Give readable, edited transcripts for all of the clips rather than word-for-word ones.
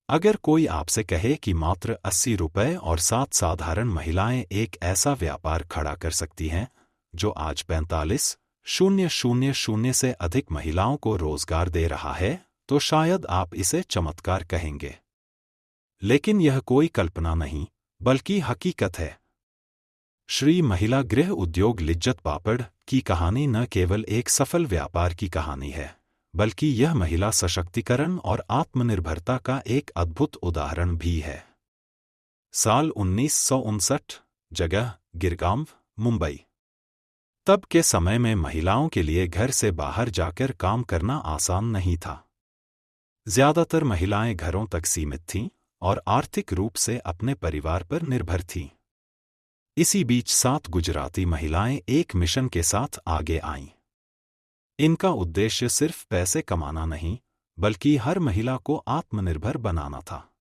अगर कोई आपसे कहे कि मात्र 80 रुपये और 7 साधारण महिलाएं एक ऐसा व्यापार खड़ा कर सकती हैं जो आज 45,000 से अधिक महिलाओं को रोजगार दे रहा है, तो शायद आप इसे चमत्कार कहेंगे। लेकिन यह कोई कल्पना नहीं, बल्कि हकीकत है। श्री महिला गृह उद्योग लिज्जत पापड़ की कहानी न केवल एक सफल व्यापार की कहानी है, बल्कि यह महिला सशक्तिकरण और आत्मनिर्भरता का एक अद्भुत उदाहरण भी है। साल 1959, जगह गिरगांव, मुंबई। तब के समय में महिलाओं के लिए घर से बाहर जाकर काम करना आसान नहीं था। ज्यादातर महिलाएं घरों तक सीमित थीं और आर्थिक रूप से अपने परिवार पर निर्भर थीं। इसी बीच 7 गुजराती महिलाएं एक मिशन के साथ आगे आईं। इनका उद्देश्य सिर्फ पैसे कमाना नहीं, बल्कि हर महिला को आत्मनिर्भर बनाना था।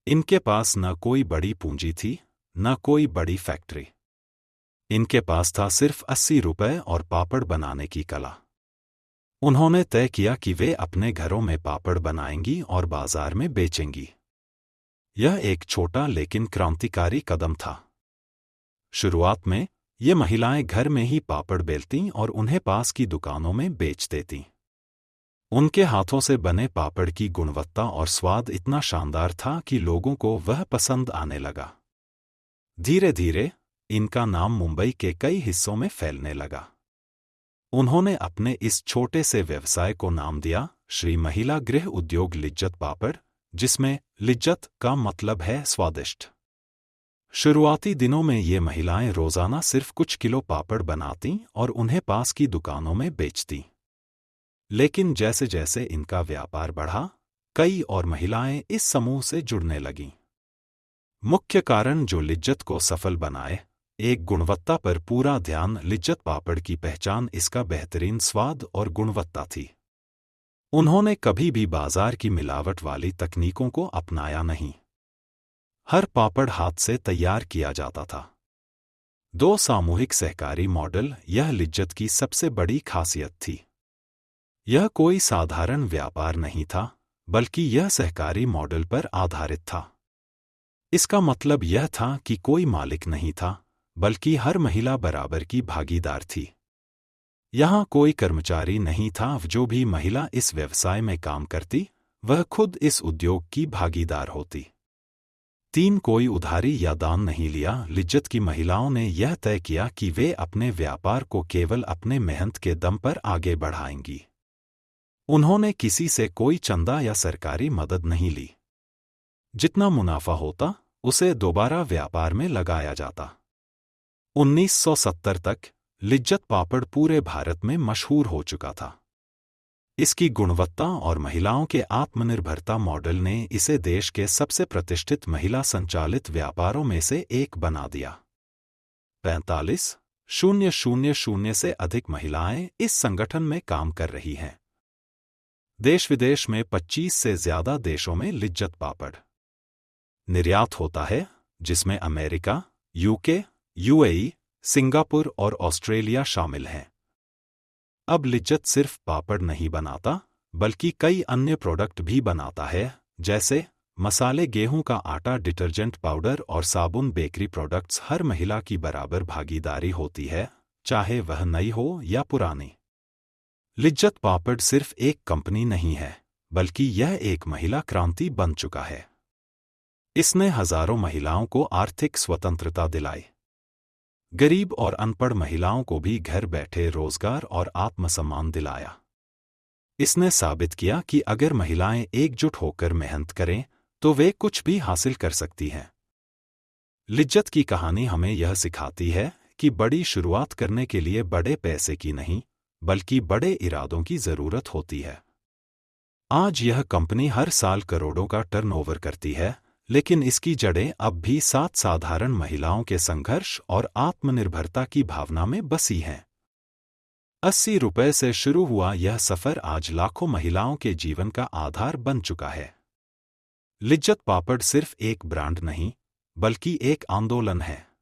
इनके पास न कोई बड़ी पूंजी थी, न कोई बड़ी फैक्ट्री। इनके पास था सिर्फ 80 रुपये और पापड़ बनाने की कला। उन्होंने तय किया कि वे अपने घरों में पापड़ बनाएंगी और बाजार में बेचेंगी। यह एक छोटा लेकिन क्रांतिकारी कदम था। शुरुआत में ये महिलाएं घर में ही पापड़ बेलतीं और उन्हें पास की दुकानों में बेच देतीं। उनके हाथों से बने पापड़ की गुणवत्ता और स्वाद इतना शानदार था कि लोगों को वह पसंद आने लगा। धीरे धीरे इनका नाम मुंबई के कई हिस्सों में फैलने लगा। उन्होंने अपने इस छोटे से व्यवसाय को नाम दिया श्री महिला गृह उद्योग लिज्जत पापड़, जिसमें लिज्जत का मतलब है स्वादिष्ट। शुरुआती दिनों में ये महिलाएं रोजाना सिर्फ कुछ किलो पापड़ बनातीं और उन्हें पास की दुकानों में बेचतीं। लेकिन जैसे जैसे इनका व्यापार बढ़ा, कई और महिलाएं इस समूह से जुड़ने लगीं। मुख्य कारण जो लिज्जत को सफल बनाए, एक गुणवत्ता पर पूरा ध्यान। लिज्जत पापड़ की पहचान इसका बेहतरीन स्वाद और गुणवत्ता थी। उन्होंने कभी भी बाजार की मिलावट वाली तकनीकों को अपनाया नहीं। हर पापड़ हाथ से तैयार किया जाता था। 2 सामूहिक सहकारी मॉडल, यह लिज्जत की सबसे बड़ी खासियत थी। यह कोई साधारण व्यापार नहीं था, बल्कि यह सहकारी मॉडल पर आधारित था। इसका मतलब यह था कि कोई मालिक नहीं था, बल्कि हर महिला बराबर की भागीदार थी। यहाँ कोई कर्मचारी नहीं था। जो भी महिला इस व्यवसाय में काम करती, वह खुद इस उद्योग की भागीदार होती। 3 कोई उधारी या दान नहीं लिया। लिज्जत की महिलाओं ने यह तय किया कि वे अपने व्यापार को केवल अपने मेहनत के दम पर आगे बढ़ाएंगी। उन्होंने किसी से कोई चंदा या सरकारी मदद नहीं ली। जितना मुनाफा होता, उसे दोबारा व्यापार में लगाया जाता। 1970 तक लिज्जत पापड़ पूरे भारत में मशहूर हो चुका था। इसकी गुणवत्ता और महिलाओं के आत्मनिर्भरता मॉडल ने इसे देश के सबसे प्रतिष्ठित महिला संचालित व्यापारों में से एक बना दिया। 45,000 से अधिक महिलाएं इस संगठन में काम कर रही हैं। देश विदेश में 25 से ज्यादा देशों में लिज्जत पापड़ निर्यात होता है, जिसमें अमेरिका, यूके, यूएई, सिंगापुर और ऑस्ट्रेलिया शामिल हैं। अब लिज्जत सिर्फ पापड़ नहीं बनाता, बल्कि कई अन्य प्रोडक्ट भी बनाता है, जैसे मसाले, गेहूं का आटा, डिटर्जेंट पाउडर और साबुन। Bakery products. हर महिला की बराबर भागीदारी होती है, चाहे वह नई हो या पुरानी। लिज्जत पापड़ सिर्फ एक कंपनी नहीं है, बल्कि यह एक महिला क्रांति बन चुका है। इसने हजारों महिलाओं को आर्थिक स्वतंत्रता दिलाई। गरीब और अनपढ़ महिलाओं को भी घर बैठे रोजगार और आत्मसम्मान दिलाया। इसने साबित किया कि अगर महिलाएं एकजुट होकर मेहनत करें, तो वे कुछ भी हासिल कर सकती हैं। लिज्जत की कहानी हमें यह सिखाती है कि बड़ी शुरुआत करने के लिए बड़े पैसे की नहीं, बल्कि बड़े इरादों की जरूरत होती है। आज यह कंपनी हर साल करोड़ों का टर्नओवर करती है, लेकिन इसकी जड़ें अब भी 7 साधारण महिलाओं के संघर्ष और आत्मनिर्भरता की भावना में बसी हैं। 80 रुपये से शुरू हुआ यह सफर आज लाखों महिलाओं के जीवन का आधार बन चुका है। लिज्जत पापड़ सिर्फ एक ब्रांड नहीं, बल्कि एक आंदोलन है।